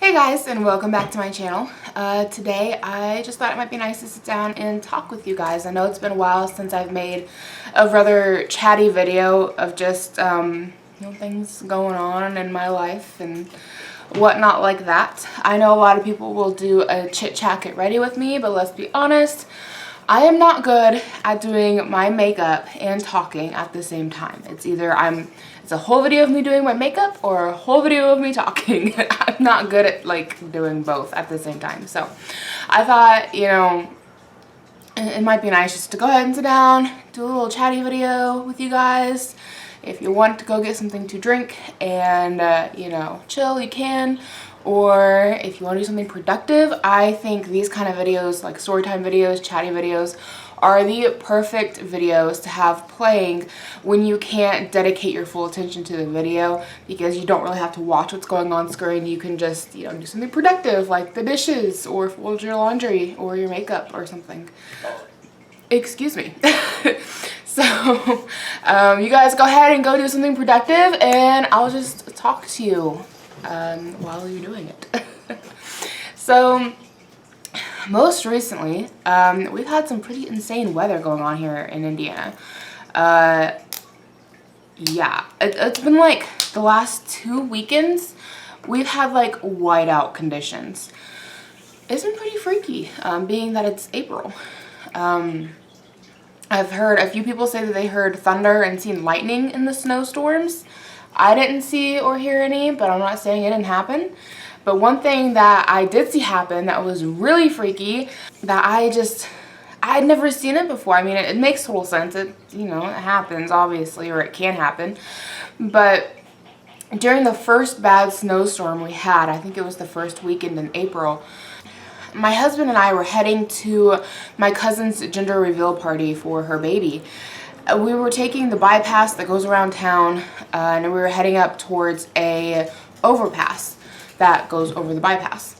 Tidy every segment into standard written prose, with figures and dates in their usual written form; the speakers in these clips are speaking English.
Hey guys, and welcome back to my channel. Today I just thought it might be nice to sit down and talk with you guys. I know it's been a while since I've made a rather chatty video of just things going on in my life and whatnot like that. I know a lot of people will do a chit chat get ready with me, but let's be honest, I am not good at doing my makeup and talking at the same time. It's either it's a whole video of me doing my makeup or a whole video of me talking. I'm not good at like doing both at the same time. So I thought, it might be nice just to go ahead and sit down, do a little chatty video with you guys. If you want to go get something to drink and, chill, you can. Or if you want to do something productive, I think these kind of videos, like storytime videos, chatty videos, are the perfect videos to have playing when you can't dedicate your full attention to the video, because you don't really have to watch what's going on screen. You can just, do something productive like the dishes or fold your laundry or your makeup or something. Excuse me. So, you guys go ahead and go do something productive, and I'll just talk to you while you're doing it. So, most recently, we've had some pretty insane weather going on here in Indiana. Yeah, it's been like the last 2 weekends, we've had like whiteout conditions. It's been pretty freaky, being that it's April. I've heard a few people say that they heard thunder and seen lightning in the snowstorms. I didn't see or hear any, but I'm not saying it didn't happen. But one thing that I did see happen that was really freaky, that I had never seen it before. I mean, it makes total sense. It happens, obviously, or it can happen. But during the first bad snowstorm we had, I think it was the first weekend in April, my husband and I were heading to my cousin's gender reveal party for her baby. We were taking the bypass that goes around town, and we were heading up towards a overpass that goes over the bypass.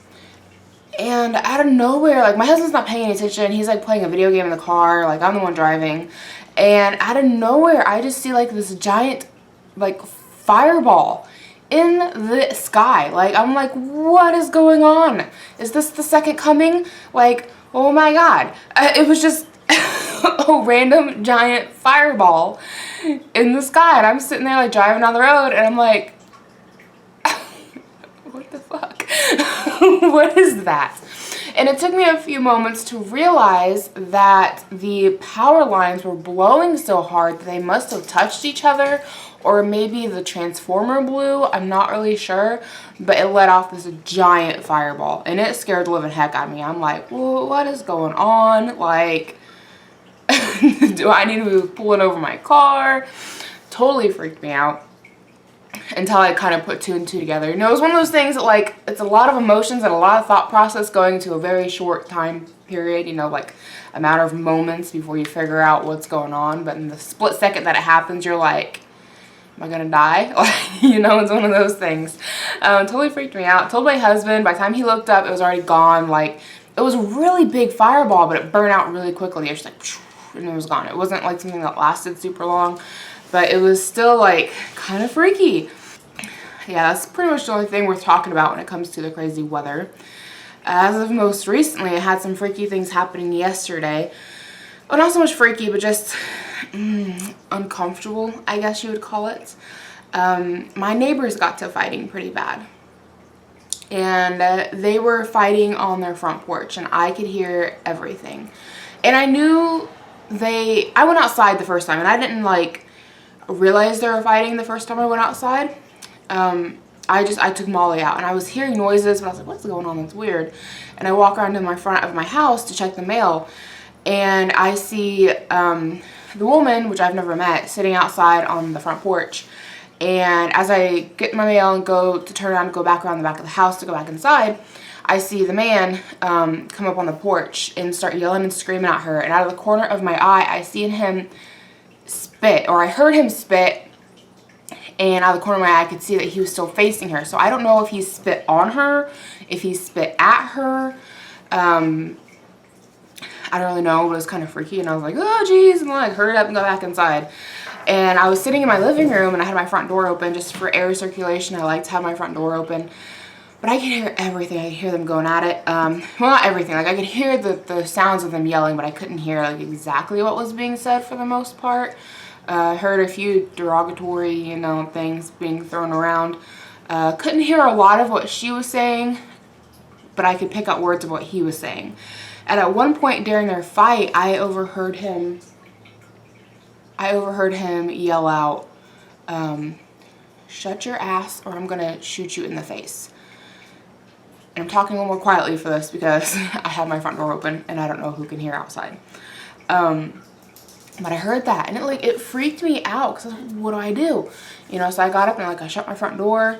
And out of nowhere, like, my husband's not paying any attention. He's like playing a video game in the car, like I'm the one driving. And out of nowhere, I just see like this giant like fireball in the sky. Like, I'm like, what is going on? Is this the second coming? Like, oh my God. It was just a random giant fireball in the sky, and I'm sitting there like driving down the road, and I'm like, what the fuck? What is that? And it took me a few moments to realize that the power lines were blowing so hard that they must have touched each other, or maybe the transformer blew. I'm not really sure, but it let off this giant fireball, and it scared the living heck out of me. I'm like, well, what is going on? Like, do I need to be pulling over my car? Totally freaked me out until I kind of put two and two together. It was one of those things that, like, it's a lot of emotions and a lot of thought process going to a very short time period, like a matter of moments before you figure out what's going on. But in the split second that it happens, you're like, am I gonna die? It's one of those things. Totally freaked me out. Told my husband. By the time he looked up, it was already gone. Like, it was a really big fireball, but it burned out really quickly. It was just like, and it was gone. It wasn't like something that lasted super long, but it was still like kind of freaky. Yeah, that's pretty much the only thing worth talking about when it comes to the crazy weather. As of most recently, I had some freaky things happening yesterday. Well, not so much freaky, but just uncomfortable, I guess you would call it. My neighbors got to fighting pretty bad. And they were fighting on their front porch, and I could hear everything. And I knew I went outside the first time, and I didn't like realize they were fighting the first time I went outside. I took Molly out, and I was hearing noises, but I was like, what's going on? That's weird. And I walk around to my front of my house to check the mail, and I see the woman, which I've never met, sitting outside on the front porch. And as I get my mail and go to turn around and go back around the back of the house to go back inside, I see the man come up on the porch and start yelling and screaming at her. And out of the corner of my eye, I seen him spit, or I heard him spit. And out of the corner of my eye, I could see that he was still facing her. So I don't know if he spit on her, if he spit at her. I don't really know, but it was kind of freaky. And I was like, oh, geez. And then I hurried up and got back inside. And I was sitting in my living room, and I had my front door open just for air circulation. I like to have my front door open. But I could hear everything. I could hear them going at it. Well, not everything. Like, I could hear the sounds of them yelling, but I couldn't hear, like, exactly what was being said for the most part. I heard a few derogatory, you know, things being thrown around. Couldn't hear a lot of what she was saying, but I could pick out words of what he was saying. And at one point during their fight, I overheard him yell out, "Shut your ass or I'm gonna shoot you in the face." And I'm talking a little more quietly for this because I have my front door open and I don't know who can hear outside. But I heard that and it freaked me out because I was like, what do I do? You know, so I got up and I shut my front door,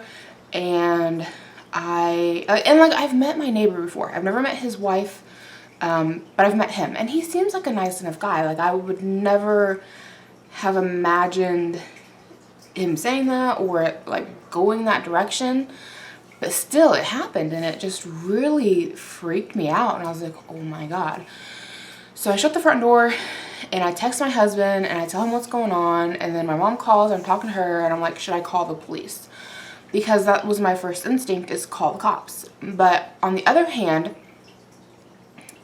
and I've met my neighbor before. I've never met his wife, but I've met him, and he seems like a nice enough guy. Like, I would never have imagined him saying that or like going that direction. But still, it happened, and it just really freaked me out, and I was like, oh my God. So I shut the front door, and I text my husband, and I tell him what's going on, and then my mom calls, I'm talking to her, and I'm like, should I call the police? Because that was my first instinct, is call the cops. But on the other hand,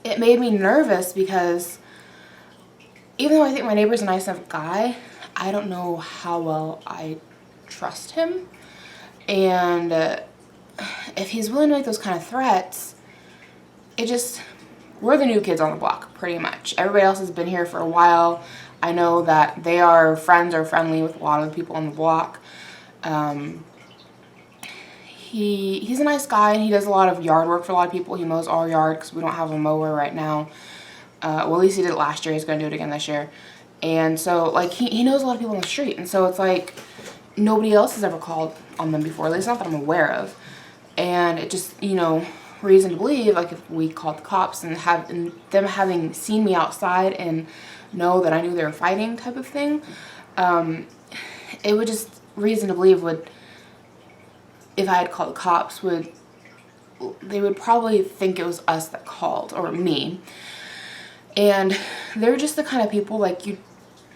it made me nervous because even though I think my neighbor's a nice enough guy, I don't know how well I trust him. And if he's willing to make those kind of threats, we're the new kids on the block, pretty much. Everybody else has been here for a while. I know that they are friends or friendly with a lot of the people on the block. He's a nice guy, and he does a lot of yard work for a lot of people. He mows our yard because we don't have a mower right now. Well, at least he did it last year. He's going to do it again this year. And so, like, he knows a lot of people on the street. And so it's like nobody else has ever called on them before, at least not that I'm aware of. And it just, you know, reason to believe, like, if we called the cops and them having seen me outside and know that I knew they were fighting type of thing, it would just, reason to believe if I had called the cops, they would probably think it was us that called, or me. And they're just the kind of people, like, you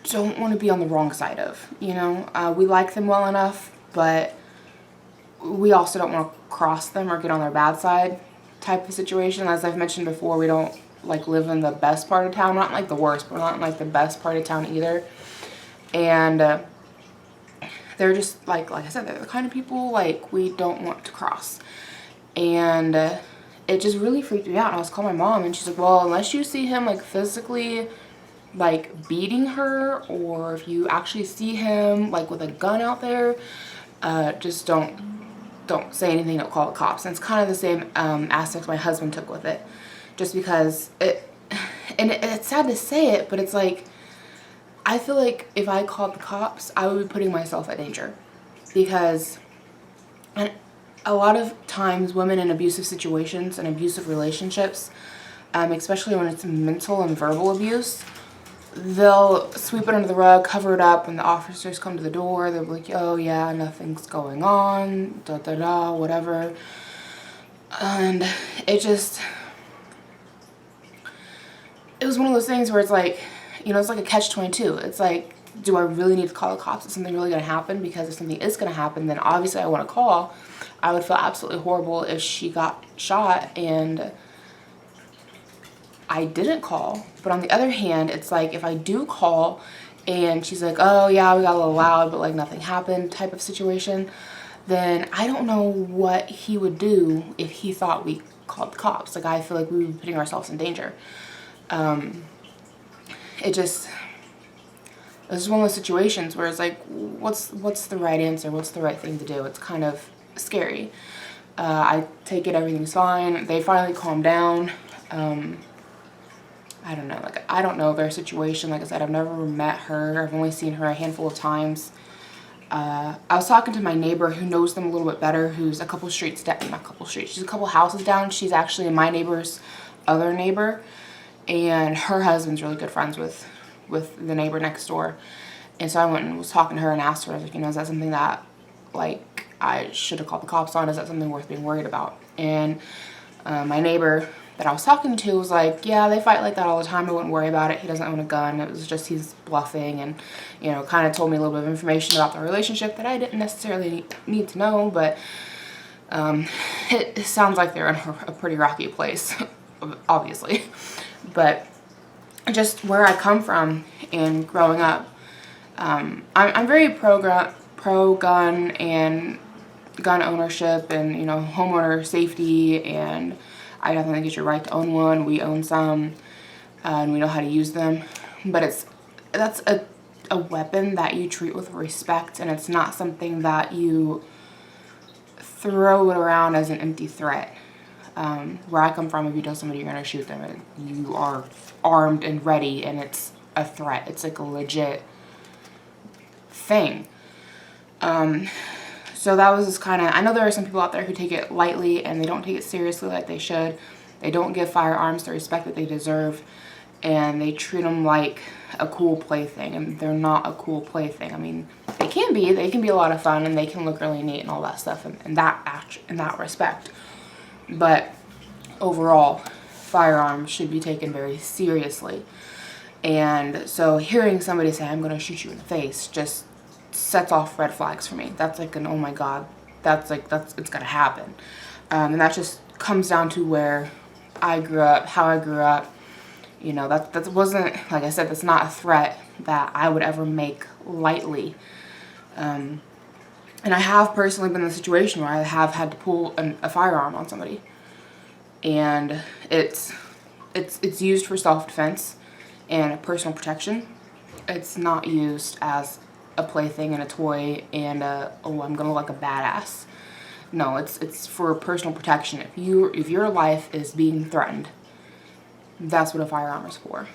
don't want to be on the wrong side of, you know. We like them well enough, but we also don't want to cross them or get on their bad side type of situation. As I've mentioned before, we don't, like, live in the best part of town. Not like the worst, but not like the best part of town either. And they're just, like I said, they're the kind of people, like, we don't want to cross. And it just really freaked me out. And I was calling my mom, and she's like, well, unless you see him, like, physically, like, beating her, or if you actually see him, like, with a gun out there, just don't say anything, don't call the cops. And it's kind of the same aspect my husband took with it. Just because it's sad to say it, but it's like, I feel like if I called the cops, I would be putting myself at danger. Because a lot of times women in abusive situations and abusive relationships, especially when it's mental and verbal abuse, they'll sweep it under the rug, cover it up. When the officers come to the door, they'll be like, oh yeah, nothing's going on, da da da, whatever. And it was one of those things where it's like, you know, it's like a catch-22. It's like, do I really need to call the cops? Is something really going to happen? Because if something is going to happen, then obviously I want to call. I would feel absolutely horrible if she got shot and I didn't call. But on the other hand, it's like, if I do call and she's like, oh yeah, we got a little loud, but like nothing happened type of situation, then I don't know what he would do if he thought we called the cops. Like, I feel like we would be putting ourselves in danger. It was one of those situations where it's like, what's the right answer? What's the right thing to do? It's kind of scary. I take it, everything's fine. They finally calmed down. I don't know. Like, I don't know their situation. Like I said, I've never met her. I've only seen her a handful of times. I was talking to my neighbor who knows them a little bit better, who's a couple streets down, not a couple streets, she's a couple houses down. She's actually my neighbor's other neighbor, and her husband's really good friends with the neighbor next door. And so I went and was talking to her and asked her, I was like, you know, is that something that, like, I should have called the cops on? Is that something worth being worried about? And my neighbor that I was talking to was like, yeah, they fight like that all the time. I wouldn't worry about it. He doesn't own a gun. It was just he's bluffing, and, you know, kind of told me a little bit of information about the relationship that I didn't necessarily need to know. But It sounds like they're in a pretty rocky place, obviously, but just where I come from and growing up, I'm very pro gun and gun ownership and, you know, homeowner safety, and I definitely think it's your right to own one. We own some, and we know how to use them, but that's a weapon that you treat with respect, and it's not something that you throw it around as an empty threat. Where I come from, if you tell somebody you're going to shoot them, you are armed and ready, and it's a threat. It's like a legit thing. So that was just kind of, I know there are some people out there who take it lightly and they don't take it seriously like they should. They don't give firearms the respect that they deserve, and they treat them like a cool plaything, and they're not a cool plaything. I mean, they can be a lot of fun, and they can look really neat and all that stuff in that respect. But overall, firearms should be taken very seriously. And so hearing somebody say, I'm going to shoot you in the face, just sets off red flags for me. That's like an, oh my God, it's going to happen. And that just comes down to where I grew up, how I grew up. You know, that wasn't, like I said, that's not a threat that I would ever make lightly. And I have personally been in a situation where I have had to pull a firearm on somebody. And it's used for self-defense and personal protection. It's not used as a plaything and a toy and oh, I'm gonna look like a badass. No, it's for personal protection. If your life is being threatened, that's what a firearm is for.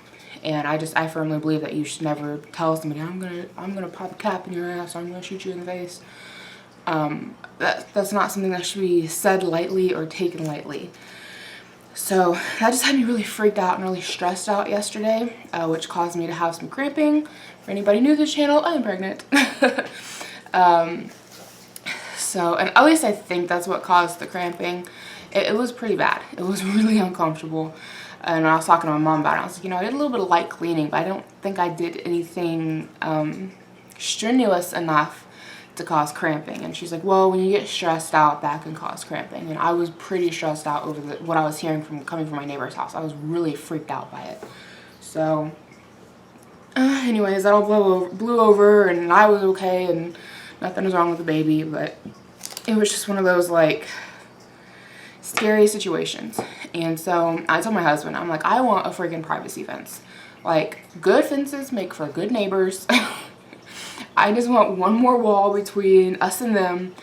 And I firmly believe that you should never tell somebody, I'm gonna pop a cap in your ass, or I'm gonna shoot you in the face. That's not something that should be said lightly or taken lightly. So that just had me really freaked out and really stressed out yesterday, which caused me to have some cramping. For anybody new to this channel, I'm pregnant. So, and at least I think that's what caused the cramping. It was pretty bad. It was really uncomfortable. And I was talking to my mom about it. I was like, you know, I did a little bit of light cleaning, but I don't think I did anything strenuous enough to cause cramping. And she's like, well, when you get stressed out, that can cause cramping. And I was pretty stressed out over what I was hearing coming from my neighbor's house. I was really freaked out by it. So anyways, that all blew over, and I was okay, and nothing was wrong with the baby. But it was just one of those like scary situations. And so I told my husband, I'm like, I want a freaking privacy fence. Like, good fences make for good neighbors. I just want one more wall between us and them.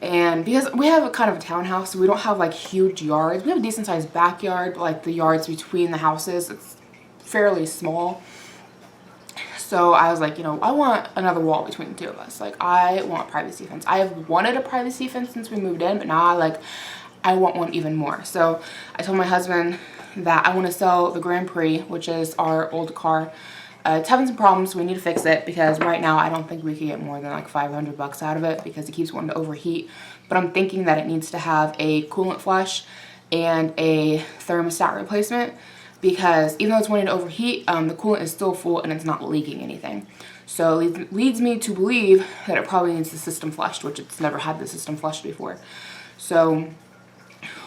And because we have a kind of a townhouse, so we don't have like huge yards. We have a decent sized backyard, but like the yards between the houses, it's fairly small. So I was like, you know, I want another wall between the two of us. Like, I want a privacy fence. I have wanted a privacy fence since we moved in, but now I want one even more. So I told my husband that I want to sell the Grand Prix, which is our old car. It's having some problems. We need to fix it, because right now I don't think we could get more than like $500 out of it, because it keeps wanting to overheat. But I'm thinking that it needs to have a coolant flush and a thermostat replacement, because even though it's wanting to overheat, the coolant is still full and it's not leaking anything. So it leads me to believe that it probably needs the system flushed, which it's never had the system flushed before. So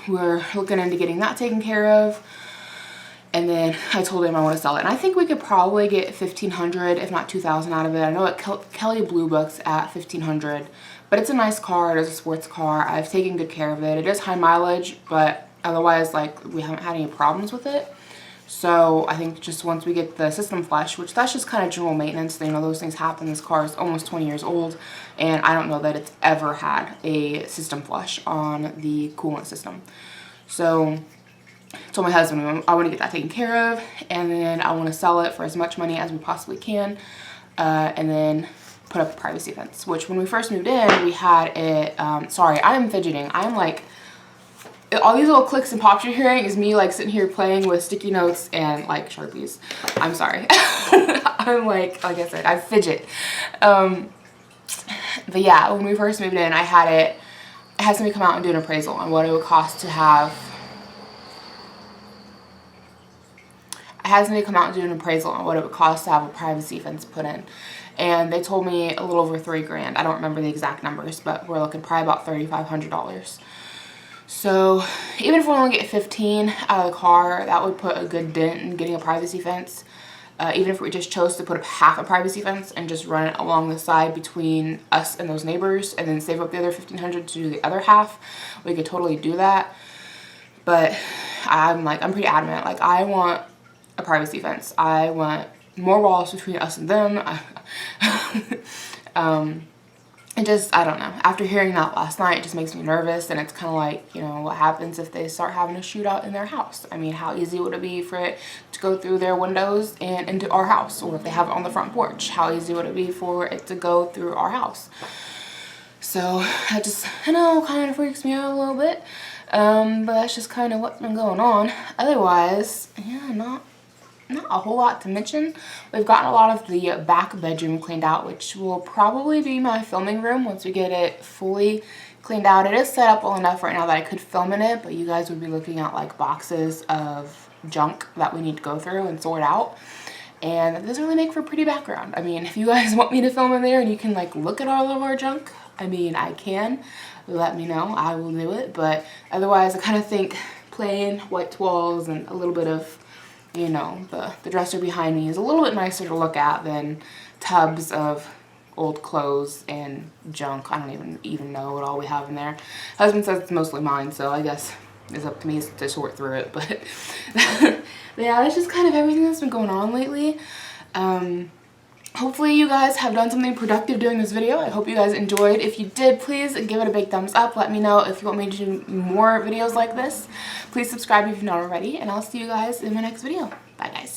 we're looking into getting that taken care of. And then I told him I want to sell it. And I think we could probably get $1,500, if not $2,000 out of it. I know Kelley Blue Book's at $1,500, but it's a nice car. It is a sports car. I've taken good care of it. It is high mileage, but otherwise, like, we haven't had any problems with it. So I think just once we get the system flush, which that's just kind of general maintenance, you know, those things happen. This car is almost 20 years old, and I don't know that it's ever had a system flush on the coolant system. So I told my husband I want to get that taken care of, and then I want to sell it for as much money as we possibly can, and then put up a privacy fence, which when we first moved in, we had it, sorry, I'm fidgeting. I'm like, all these little clicks and pops you're hearing is me like sitting here playing with sticky notes and like Sharpies. I'm sorry. I'm like I said, I fidget. But yeah, when we first moved in, I had somebody come out and do an appraisal on what it would cost to have, I had somebody come out and do an appraisal on what it would cost to have a privacy fence put in. And they told me a little over $3,000. I don't remember the exact numbers, but we're looking probably about $3,500. So even if we only get 15 out of the car, that would put a good dent in getting a privacy fence. Even if we just chose to put up half a privacy fence and just run it along the side between us and those neighbors, and then save up the other $1,500 to do the other half, we could totally do that. But I'm pretty adamant. Like, I want a privacy fence. I want more walls between us and them. And just, I don't know. After hearing that last night, it just makes me nervous. And it's kind of like, you know, what happens if they start having a shootout in their house? I mean, how easy would it be for it to go through their windows and into our house? Or if they have it on the front porch, how easy would it be for it to go through our house? So I know, kind of freaks me out a little bit. But that's just kind of what's been going on. Otherwise, yeah, not a whole lot to mention. We've gotten a lot of the back bedroom cleaned out, which will probably be my filming room once we get it fully cleaned out. It is set up well enough right now that I could film in it, but you guys would be looking at like boxes of junk that we need to go through and sort out. And that doesn't really make for a pretty background. I mean, if you guys want me to film in there and you can like look at all of our junk, I mean, I can. Let me know. I will do it. But otherwise, I kind of think plain white walls and a little bit of, you know, the dresser behind me is a little bit nicer to look at than tubs of old clothes and junk. I don't even know what all we have in there. Husband says it's mostly mine, so I guess it's up to me to sort through it. But yeah, that's just kind of everything that's been going on lately. Hopefully you guys have done something productive during this video. I hope you guys enjoyed. If you did, please give it a big thumbs up. Let me know if you want me to do more videos like this. Please subscribe if you've not already, and I'll see you guys in my next video. Bye, guys.